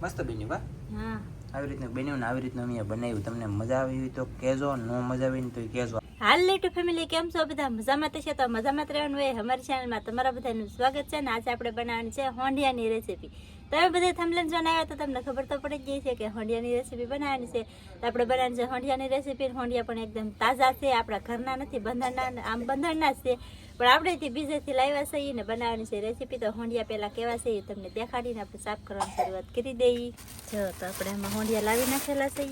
મસ્ત બન્યું બા. હા આવી રીતનું બન્યું ને આવી રીતનું અમે બનાવ્યું. તમને મજા આવી હોય તો કહેજો, નો મજા આવી ને તો કહેજો. હાલ લેટુ ફેમિલી, કેમ છો બધા? મજામાં તો છે તો મજામાં જ રહેવાનું હોય. અમારી ચેનલમાં તમારા બધાનું સ્વાગત છે ને આજે આપણે બનાવવાની છે હોંડિયાની રેસીપી. તમે બધા થંબનેલ જોઈને આવ્યા તો તમને ખબર તો પડી જ ગઈ છે કે હોંડિયાની રેસીપી બનાવવાની છે. તો આપણે બનાવવાની છે હોંડિયાની રેસીપી. હોંડિયા પણ એકદમ તાજા છે, આપણા ઘરના નથી, બંધણના, આમ બંધણના જ છે પણ આપણે બીજેથી લાવ્યા છે ને બનાવવાની છે રેસીપી. તો હોંડિયા પહેલા કેવા છે એ તમને દેખાડીને આપણે સાફ કરવાની શરૂઆત કરી દઈએ. જો તો આપણે એમાં હોંડિયા લાવી નાખેલા છે,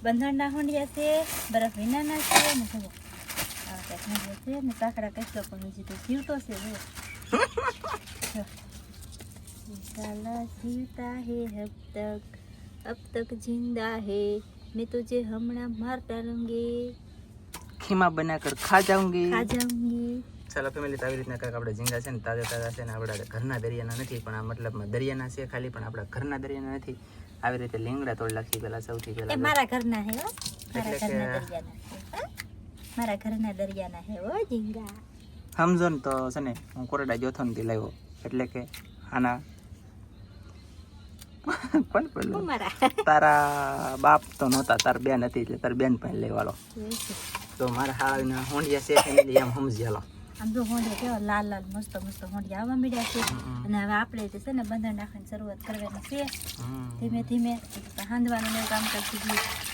બંધણના હોંડિયા છે, બરફ વિનાના છે ને જુઓ આ કંઈક હોંડિયા છે ને કાકડા કેટલો પણ હજી તો જીવતો છે જુઓ. साला जीता है अब तक जिंदा है मैं तुझे हमણાં मार डालूंगी, ખીમા બનાકર ખા જાઉંગી. ચાલો ફેમિલી, આવી રીતના કંઈક આપણે ઝીંગા છે ને તાજા છે ને આપણા ઘરના દરિયાના નથી, પણ આ મતલબમાં દરિયાના છે ખાલી, પણ આપણા ઘરના દરિયાના નથી. આવી રીતે લીંગડા તોડ નાખી પેલા સૌથી પહેલા. એ મારા ઘરના હે હો, મારા ઘરના દરિયાના છે, મારા ઘરના દરિયાના હે હો ઝીંગા. સમજો ને તો છે ને હું કોરડા જોથોનથી લાવ્યો, એટલે કે આના કોણ પેલું તારા બાપ તો નહોતા, તાર બેન હતી એટલે તાર બેન પણ લેવાલો. તો મારા હાલના હોંડિયા છે ફેમિલી, એમ સમજી હાલો. આમ જો હોંડિયા કેવા લાલ લાલ મસ્ત મસ્ત હોંડિયા આવવા મળ્યા છે. અને હવે આપણે જે છે ને બંધણ નાખવાની શરૂઆત કરવાની છે ધીમે ધીમે. હાંધવાનું ને કામ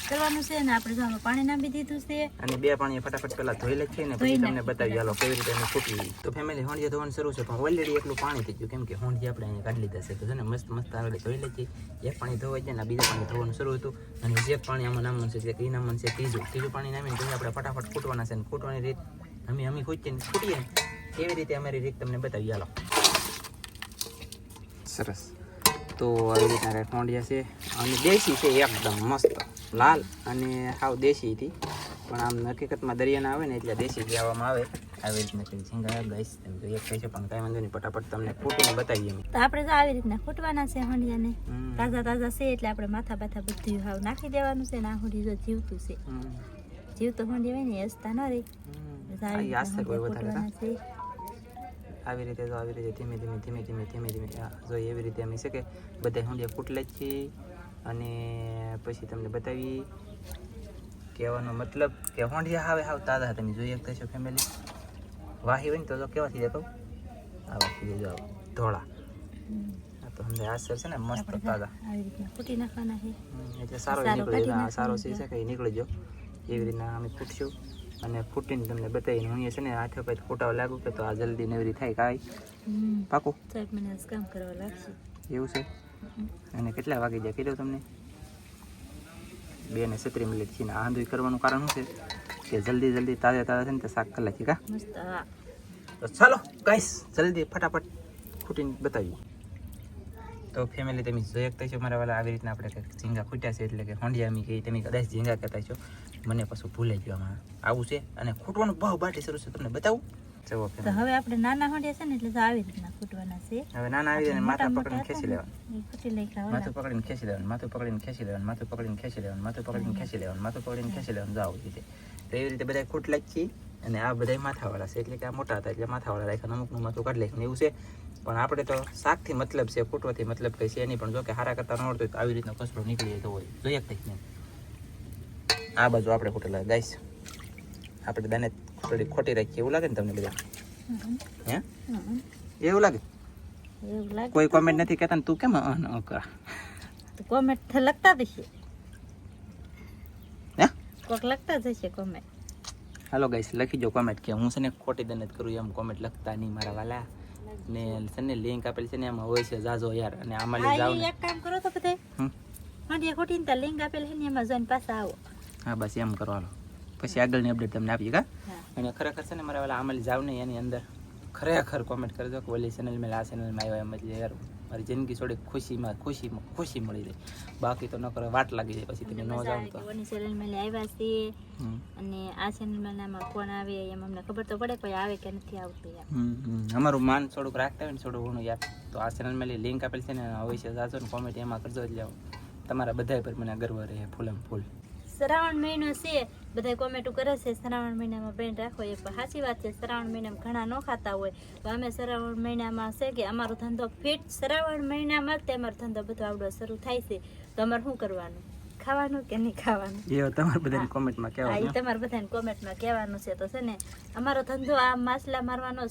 કરવાનું છે ને આપણે જો પાણી નાખી દીધું છે અને બે પાણી ફટાફટ પેલા ધોઈ લખીએ ને પછી તમને બતાવી હાલો કેવી રીતે એને ફૂટી. તો ફેમિલી હોંડિયા ધોવાનું શરૂ છે, પણ ઓલરેડી એટલું પાણી થઈ ગયું કેમ કે હોંડિયા આપણે અહીંયા કાઢી લીધા છે. તો છે ને મસ્ત મસ્ત આગળ ધોઈ લખી. એક પાણી ધોવાઈ જાય ને બીજા પાણી ધોવાનું શરૂ હતું, અને જે પાણી આમાં નામનું છે એટલે એ નામનું છે ત્રીજું પાણી નામીને પછી આપણે ફટાફટ ફૂટવાના છે. ને ફૂટવાની રીત અમે ફૂટીએ ને કેવી રીતે અમારી રીત તમને બતાવી હાલો. સરસ. તો આવી રીતના હોંડિયા છે અને દેશી છે, એકદમ મસ્ત લાલ અને હાવ દેશી હતી, પણ આમ હકીકતમાં દરિયાના આવે ને એટલે દેશી કહેવામાં આવે. આવી રીતના કંઈક ઝીંગા ગાઈસ તમે તો એક કહે છે, પણ કાંઈ વાંધો નહીં, ફટાફટ તમને ફૂટીને બતાવીએ અમે. તો આપણે તો આવી રીતના ફૂટવાના છે હોંડિયાને. તાજા છે એટલે આપણે માથા બાથા બધું હાવ નાખી દેવાનું છે. ને આ હોંડી જો જીવતું છે, જીવતો હોંડી હોય ને હસતા ન રહી. આવી રીતે જો આવી રીતે ધીમે ધીમે જો એવી રીતે અમે છે કે બધા હોંડિયા ફૂટલે જ છીએ. અને પછી તમને બતાવી કહેવાનો મતલબ કે હોંડિયા હાવે હાવ તાજા તમે જોઈ શકતા છો ફેમિલી. વાહી હોય ને તો કેવા થઈ જાય કહું, આવા થઈ જાય જો ધોળા. તો હમણાં આસર છે ને મસ્ત તાજા આવી રીતના ફૂટી નાખવાના છે એટલે સારો નીકળી જાય. સારો છે કે નીકળી જો એવી રીતના અમે ફૂટશું અને ફૂટીને તમને બતાવીને હું છે ને હાથે પછી ફૂટાવા લાગુ કે તો આ જલ્દી નવરી થાય કાંઈ પાકું 7 મહિના કામ કરવા લાગશે એવું છે. અને કેટલા વાગી જાય કીધું તમને? 2:36 મિનિટ છે. ને આંધું કરવાનું કારણ શું છે કે જલ્દી તાજા છે ને તો શાક કરી નાખી કા મસ્ત. તો ચાલો ગાઈસ જલ્દી ફટાફટ ફૂટીને બતાવીએ. તો ફેમિલી તમે જોઈ શકતા છો મારા વાલા આવી રીતના આપણે કંઈક ઝીંગા ફૂટ્યા છે, એટલે કે હોંડિયા અમે કહીએ, તમે કદાચ ઝીંગા કહેતા છો, મને પાછું ભૂલાઈ ગયું આમાં આવું છે. અને ફૂટવાનું બહુ બાટી શરૂ છે, તમને બતાવું. તો હવે આપણે નાના હોંડિયા છે ને એટલે આવી રીતના ફૂટવાના છે. હવે નાના આવી જાય માથા પકડીને ખેંચી લેવાનું, ફૂટી લઈ માથું પકડીને ખેંચી લેવાનું, માથું પકડીને ખેંચી લેવાનું, માથું પકડીને ખેંચી લેવાનું, માથું પકડીને ખેંચી લેવાનું, માથું પકડીને ખેંચી લેવાનું. જાવ રીતે તો એવી રીતે બધા ફૂટ લાગી. અને આ બધા માથાવાળા છે એટલે કે આ મોટા હતા એટલે માથાવાળા રાખ્યા, અમુકનું માથું કાઢી લેવાનું એવું છે. પણ આપણે તો શાકથી મતલબ છે, ફૂટવાથી મતલબ કંઈ છે નહીં. પણ જો કે હારા કરતા ન આવડતું તો આવી રીતનો કચરો નીકળી જતો હોય. જોઈએ કંઈક આ બાજુ આપણે ફૂટેલા ગાઈસ, આપણે દાને થોડી ખોટી રાખીએ એવું લાગે ને તમને બધા? હે એવું લાગે? કોઈ કોમેન્ટ નથી કહેતા ને તું કેમ તો કોમેન્ટ લખતા જશે, હે કોક લખતા જશે કોમેન્ટ. હાલો ગાઈસ લખી જો કોમેન્ટ કે હું છે ને ખોટી દને જ કરું એમ. કોમેન્ટ લખતા નહીં મારા વાલા. ને છે ને લિંક આપેલી છે ને એમાં હોય છે જાજો યાર. અને આમાં લઈ જાવ ને એક કામ કરો તો બધે હોંડિયા ખોટીને તો લિંક આપેલી છે ને એમાં જોઈને પાછા આવો. હા બસ એમ કરો હાલો, પછી આગળની અપડેટ તમને આપીએ કા. અને ખરેખર છે ને મારા વાલા આમાં જાવ ને એની અંદર ખરેખર કોમેન્ટ કરજો કે ઓલી ચેનલમાં આ ચેનલમાં આવ્યા એમ એટલે યાર મારી જિંદગી થોડી ખુશી મળી જાય. બાકી તો ન કરો વાટ લાગી જાય પછી તમે ન જાવ તો. ઓની ચેનલમાં આવ્યા છીએ અને આ ચેનલમાં નામાં ફોન આવે એમ અમને ખબર તો પડે કોઈ આવે કે નથી આવતું યાર. અમારું માન થોડુંક રાખતા હોય ને થોડું ઘણું યાર. તો આ ચેનલમાં લિંક આપેલી છે ને અવશ્ય જાજો ને કોમેન્ટ એમાં કરજો એટલે તમારા બધા પર મને ગર્વ રહે ફૂલમ ફૂલ. શ્રાવણ મહિનો છે, બધા કોમેન્ટો કરે છે શ્રાવણ મહિનામાં બેન રાખો એ પણ સાચી વાત છે. શ્રાવણ મહિનામાં ઘણા ન ખાતા હોય, પણ અમે શ્રાવણ મહિનામાં છે કે અમારો ધંધો ફિટ શ્રાવણ મહિનામાં જ તે અમારો ધંધો બધો આવડો શરૂ થાય છે. તો અમારે શું કરવાનું, ખાવાનું કે નહીં ખાવાનું, એ તમારે બધાની કોમેન્ટમાં હા કહેવાનું. એ તમારે બધાને કોમેન્ટમાં કહેવાનું છે. તો છે ને અમારો ધંધો આ માછલા મારવાનો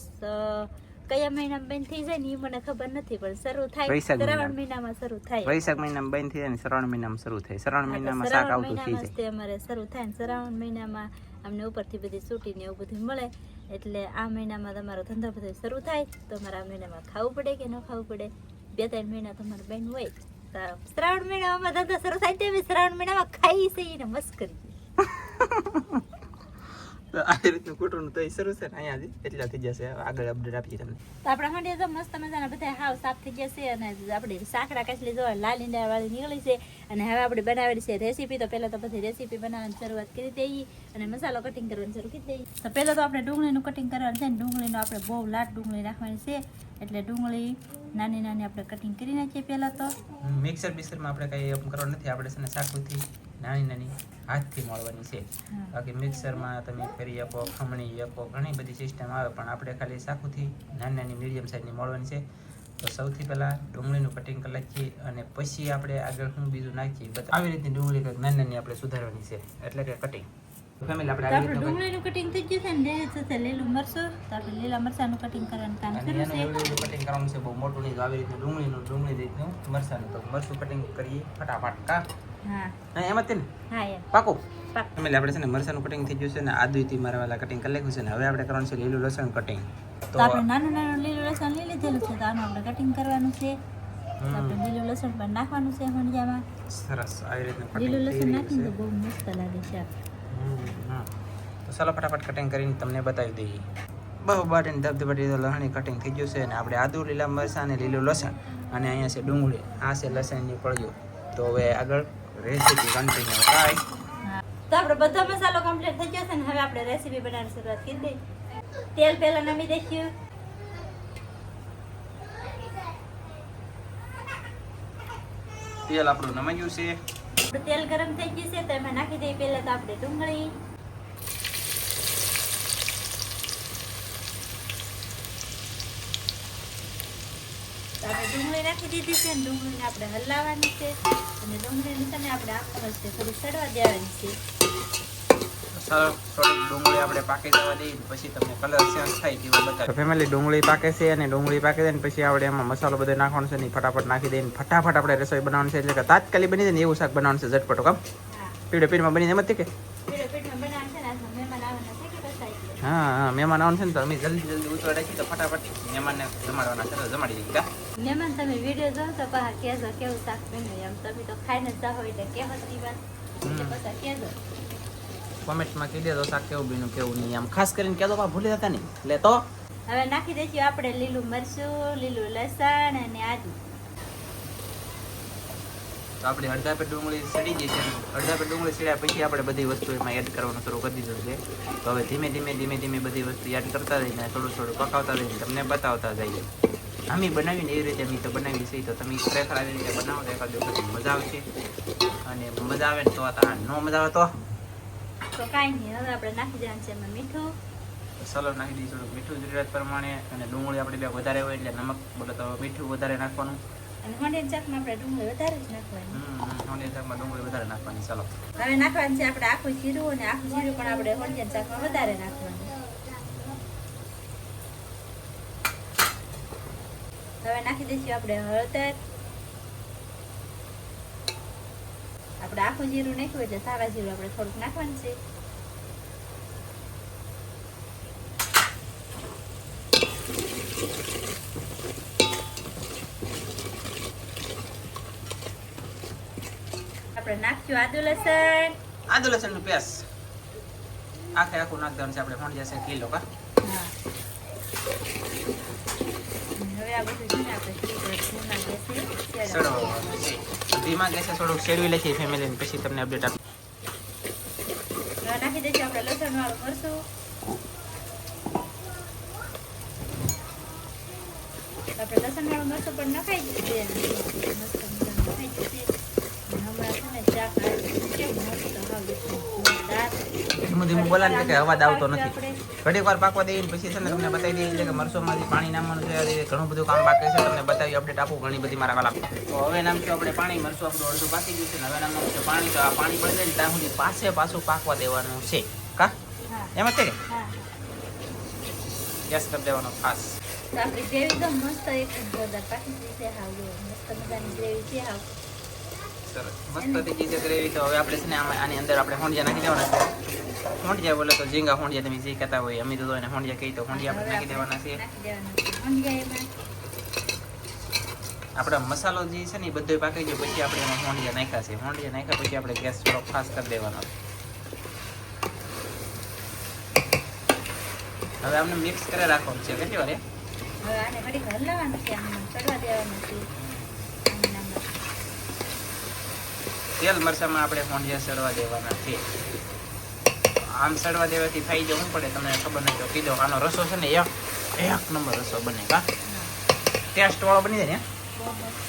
કયા મહિનામાં બંધ થઈ જાય ને એ મને ખબર નથી, પણ શરૂ થાય વૈશાખ શ્રાવણ મહિનામાં શરૂ થાય. વૈશાખ મહિનામાં બંધ થઈ જાય ને શ્રાવણ મહિનામાં શરૂ થાય. શ્રાવણ મહિનામાં શાક શ્રાવણ આવતું થઈ મહિનામાં જ જાય. તે અમારે શરૂ થાય ને શ્રાવણ મહિનામાં અમને ઉપરથી બધી છૂટી ને એવું બધું મળે, એટલે આ મહિનામાં તમારો ધંધો બધો શરૂ થાય. તો અમારે આ મહિનામાં ખાવું પડે કે ન ખાવું પડે, 2-3 મહિના તમારે બેન હોય. તો શ્રાવણ મહિનામાં ધંધો શરૂ થાય તો અમે શ્રાવણ મહિનામાં ખાઈ છે ને મસ્કરી. તો આ રીતનું કૂટવાનું તો એ શરૂ છે ને અહીંયાથી એટલા થઈ જશે. આગળ અપડેટ આપીએ તમને. તો આપણા હાંડિયા તો મસ્ત મજાના બધા હાવ સાફ થઈ ગયા છે, અને આપણી સાકડા કાચલી જોવા લાલ ઈંડા વાળી નીકળી છે. અને હવે આપણે બનાવેલી છે રેસીપી. તો પહેલા તો બધી રેસીપી બનાવવાની શરૂઆત કરી દઈએ અને મસાલો કટિંગ કરવાની શરૂ કરી દઈએ. તો પહેલા તો આપણે ડુંગળીનું કટિંગ કરવાનું છે ને ડુંગળીનું આપણે બહુ લાટ ડુંગળી રાખવાની છે, એટલે ડુંગળી નાની નાની આપણે કટિંગ કરી નાખીએ. પહેલા તો મિક્સર બિક્સરમાં આપણે કઈ કરવાનું નથી. આપણે છે ને ચાકુથી નાની નાની હાથથી મળવાની છે. બાકી મિક્સરમાં તમે કરી શકો, ખમણી શકો, ઘણી બધી સિસ્ટમ આવે, પણ આપણે ખાલી ચાકુથી નાની નાની મીડિયમ સાઇઝની મળવાની છે. તો સૌથી પહેલાં ડુંગળીનું કટિંગ કરી નાખીએ અને પછી આપણે આગળ શું બીજું નાખીએ. આવી રીતની ડુંગળી કંઈક નાની નાની આપણે સુધારવાની છે, એટલે કે કટિંગ. ફેમિલી આપણે આવી રીતનું ડુંગળીનું કટિંગ થઈ ગયું છે ને થશે લીલું મરચું. તો આપણે લીલા મરચાનું કટિંગ કરવાનું કામ શરૂ છે. કટિંગ કરવાનું છે, બહુ મોટું નહીં. તો આવી રીતનું ડુંગળી રીતનું મરચાનું તો મરચું કટિંગ કરીએ ફટાફટ. કા હા એમ જ ને હા એમ પાકું. પાક. ફેમિલી આપણે છે ને મરચાનું કટિંગ થઈ ગયું છે ને આદુથી મારવાલા કટિંગ કરી નાખ્યું છે ને હવે આપણે કરવાનું છે લીલું લસણ કટિંગ. તો આપણે નાનું નાનું લીલું લસણ લઈ લીધેલું છે, તો આનું આપણે કટિંગ કરવાનું છે. તો આપણે લીલું લસણ પણ નાખવાનું છે હંડિયામાં. સરસ આવી રીતનું લીલું કટિંગ લસણ નાખીને તો બહુ મસ્ત લાગે છે. તો ચાલો ફટાફટ કટિંગ કરીને તમને બતાવી દઈએ. બહુ બાટીને ધબધબાટી તો લસણી કટિંગ થઈ ગયું છે ને આપણે આદુ, લીલા મરચાં અને લીલું લસણ અને અહીંયા છે ડુંગળી, આ છે લસણની પડ્યો. તો હવે આગળ રેસીપી કન્ટિન્યુ થાય. તો આપણે બધો મસાલો કમ્પ્લીટ થઈ ગયો છે ને હવે આપણે રેસીપી બનાવવાની શરૂઆત કરી દઈએ. તેલ પહેલા નમી દઈશું. તેલ આપણું નમાઈ ગયું છે. આપણું તેલ ગરમ થઈ ગયું છે તો એમાં નાખી દઈએ પહેલા તો આપણે ડુંગળી. તો આપણે ડુંગળી નાખી દીધી છે ને ડુંગળીને આપણે હલાવવાની છે અને ડુંગળીને છે ને આપણે આખો છે થોડી સડવા દેવાની છે. થોડીક ડુંગળી આપણે પાકી જવા દઈએ પછી તમને કલર ચેન્જ થાય તેવો બતાવીએ. ફેમિલી ડુંગળી પાકે છે અને ડુંગળી પાકી જાય ને પછી આપણે એમાં મસાલો બધો નાખવાનો છે ને ફટાફટ નાખી દઈને ફટાફટ આપણે રસોઈ બનાવવાની છે. એટલે કે તાત્કાલિક બની જાય ને એવું શાક બનાવવાનું છે ઝટપટો. કામ પીળે પીળમાં બની જાય એમ કે પીળો પીઠમાં બનાવવાનું છે ને આજનો મહેમાન આવવાના છે કે કસાઈ છે. હા મહેમાન આવવાનું છે ને તો અમે જલ્દી ઉતરવા રાખીએ તો ફટાફટ મહેમાનને જમાડવાના છે તો જમાડી દઈએ. કા મહેમાન તમે વિડીયો જોવો તો પાછા કહેજો કેવું શાક બન્યું એમ. તમે તો ખાઈને જ જાઓ એટલે કહેવતની વાત એટલે પાછા કહેજો. કોમેન્ટમાં કહી દેજો શાક કેવું બન્યું કેવું નહીં. આમ ખાસ કરીને કહેજો પા ભૂલી જતા નહીં. એટલે તો હવે નાખી દઈશું આપણે લીલું મરચું, લીલું લસણ અને આદુ. તો આપણે અડધા પેટ ડુંગળી સડી ગઈ છે. અડધા પેટ ડુંગળી સડ્યા પછી આપણે બધી વસ્તુ એમાં એડ કરવાનું શરૂ કરી દીધું છે. તો હવે ધીમે ધીમે બધી વસ્તુ એડ કરતા રહીને થોડું પકાવતા રહીને તમને બતાવતા જઈએ. અમે બનાવીને એવી રીતે અમે તો બનાવી છે. તો તમે ખરેખર આવી રીતે બનાવો તો એકાદ વખત મજા આવશે. અને મજા આવે ને તો ન મજા આવે તો કાંઈ નહીં. હવે આપણે નાખી દેવાનું છે એમાં મીઠું. સલો નાખી દઈશું થોડું મીઠું જરૂરિયાત પ્રમાણે. અને ડુંગળી આપણે બે વધારે હોય એટલે નમક બોલે તો મીઠું વધારે નાખવાનું. અને હોંડિયાના શાકમાં આપણે ડુંગળી વધારે જ નાખવાની. હોંડિયાના શાકમાં ડુંગળી વધારે નાખવાની. ચાલો હવે નાખવાનું છે આપણે આખું જીરું, અને આખું જીરું પણ આપણે હોંડિયાના શાકમાં વધારે નાખવાનું. હવે નાખી દઈશું આપણે હળદર. આપણે આખું જીરું નાખ્યું એટલે સાવા જીરું આપણે થોડુંક નાખવાનું છે. આપણે નાખશું આદુ લસણનું પેસ્ટ આખું નાખ દેવાનું છે. આપણે હોંડિયા છે કિલો. કા હા. હવે આ બધું છે ને આપણે ધીમા ગેસે થોડુંક શેરવી લખીએ ફેમિલીને પછી તમને અપડેટ આપીએ. હવે નાખી દઈશું આપણે લસણ વાળું મરચું. આપણે લસણ વાળું મરચું પણ નખાઈ દીધું. મસ્ત મજાનું નખાઈ દીધું. હમણાં છે ને શાક કેવું મસ્ત આવે છે. ધીમું બોલાને કે અવાજ આવતો નથી. આપણે ઘડીક વાર પાકવા દઈએ ને પછી છે ને તમને બતાવી દઈએ છે કે મરસોમાંથી પાણી નાખવાનું છે. હજી ઘણું બધું કામ બાકી છે, તમને બતાવી અપડેટ આપું ઘણી બધી મારા વાલા. તો હવે નાખશું આપણે પાણી. મરસું આપણું અડધું પાકી ગયું છે ને હવે નાખશું છે પાણી. તો આ પાણી બળી જાય ને ત્યાં સુધી પાછું પાકવા દેવાનું છે. કા હા એમ જ છે કે હા ગેસ કરી દેવાનો ખાસ. તો આપણી ગ્રેવી તો મસ્ત એક જોરદાર પાકી ગઈ છે. હાવ જો મસ્ત મજાની ગ્રેવી છે. હાવ સરસ મસ્ત થઈ ગઈ છે ગ્રેવી. તો હવે આપણે છે ને આની અંદર આપણે હોંડિયા નાખી દેવાના છે. હોંડિયા બોલે તો ઝીંગા હોંડિયા તમે જે કહેતા હોય, અમે તો એને હોંડિયા કહી. તો હોંડિયા આપણે નાખી દેવાના છે. નાખી દેવાના છે હોંડિયા એમાં. આપણે મસાલો જે છે ને એ બધો પાકી ગયો પછી આપણે એમાં હોંડિયા નાખ્યા છે. હોંડિયા નાખ્યા પછી આપણે ગેસ થોડો ફાસ્ટ કરી દેવાનો. હવે આમને મિક્સ કરી રાખવાનું છે. કેટલી વાર હવે આને ઘડીક હલાવવાનું છે. આને ચડવા દેવાનું છે. આને આમાં તેલ મરચામાં આપણે હોંડિયા સડવા દેવાના છે. આમ સડવા દેવાથી થઈ જવું પડે તમને ખબર નથી તો કીધો. આનો રસો છે ને એક નંબર રસો બને. કા ટેસ્ટ વાળો બની જાય ને. બહુ મસ્ત.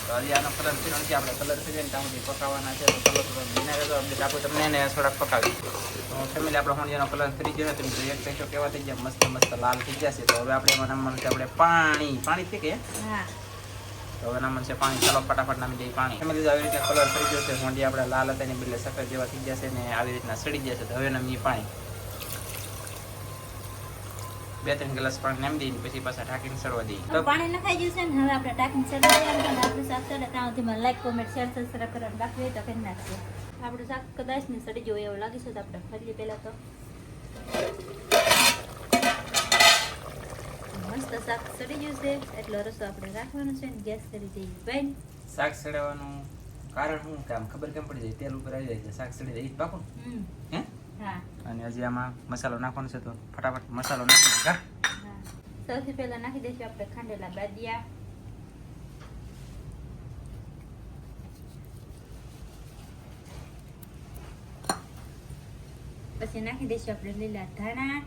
તો હજી આનો કલર થયો નથી. આપણે કલર થઈ જાય ને ત્યાં સુધી પકાવવાના છે. તો કલર બનાવે તો અપડેટ આપું તમને એને થોડાક પકાવી. તો ફેમિલી આપણે હોંડિયાનો કલર થઈ ગયો. તમે જોઈએ કહીશો કેવા થઈ ગયા મસ્ત મસ્ત લાલ થઈ જશે. તો હવે આપણે એમાં નામવાનું છે આપણે પાણી છે કે હા તો હવે નામવાનું છે પાણી. ચાલો ફટાફટ નામી દઈએ પાણી. ફેમિલી આવી રીતે કલર થઈ ગયો છે. હોંડિયા આપણે લાલ હતા ને બદલે સફેદ જેવા થઈ જશે ને આવી રીતના સડી જશે. તો હવે નામીએ પાણી. 2-3 ગ્લાસ પાણી નામી દઈએ પછી પાછા ઢાંકીને સડવા દઈએ. તો પાણી નખાઈ ગયું છે ને હવે આપણે ટાંકીને ચડવા દેવાનું છે. આપણું શાક ચડે ત્યાં સુધીમાં લાઈક કોમેન્ટ શેર સબસ્ક્રાઈબ કરવાનું બાકી હોય તો કરી નાખજો. આપણું શાક કદાચ ને સડી જવું એવું લાગે છે તો આપણે ફરી પહેલાં તો મસ્ત શાક સડી ગયું છે એટલો રસો આપણે રાખવાનો છે ને ગેસ કરી દઈએ બંધ. શાક સડવાનું કારણ શું કે આમ ખબર કેમ પડી જાય તેલ ઉપર આવી જાય એટલે શાક સડી જાય. એ જ પાકું હે. હા અને હજી આમાં મસાલો નાખવાનો છે તો ફટાફટ મસાલો નાખી કા. હા સૌથી પહેલા નાખી દઈશું આપણે ખાંડેલા બાદિયા. પછી નાખી દઈશું આપણે લીલા ધાણા.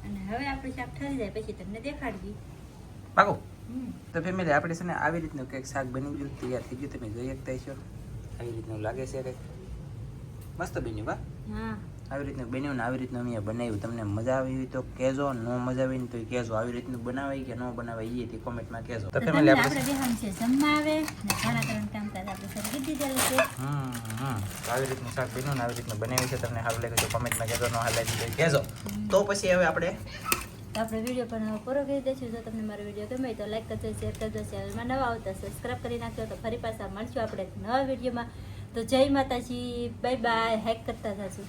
અને હવે આપણું શાક ઠરી જાય પછી તમને દેખાડવી. પાકું. તો ફેમિલી આપણે છે ને આવી રીતનું કંઈક શાક બની ગયું તૈયાર થઈ ગયું. તમે જોઈ શકતા છો આવી રીતનું લાગે છે કંઈક મસ્ત બન્યું. કા હા આવી રીતનું બન્યું ને આવી રીતનું અમે બનાવ્યું. તમને મજા આવી હોય તો કહેજો, ન મજા આવી ને તો કહેજો. આવી રીતનું બનાવાય કે ન બનાવાય એ કોમેન્ટમાં કહેજો. તો ફેમિલી આપણે બેહાન છે જમવા આવે ને ઘણા ત્રણ કામ કરે આપણે સર કીધી ચાલે છે. આવી રીતનું શાક બન્યું ને આવી રીતનું બનાવ્યું છે. તમને સારું લાગે તો કોમેન્ટમાં કહેજો, ન હાલ લાગી તો કહેજો. તો પછી હવે આપણે વિડીયો પણ હવે પૂરો કરી દઈશું. જો તમને મારો વિડીયો ગમે તો લાઈક કરજો, શેર કરજો. ચેનલમાં નવા આવતા સબસ્ક્રાઈબ કરી નાખજો. તો ફરી પાછા મળશું આપણે નવા વિડીયોમાં. તો જય માતાજી, બાય બાય. હેક કરતા જશું.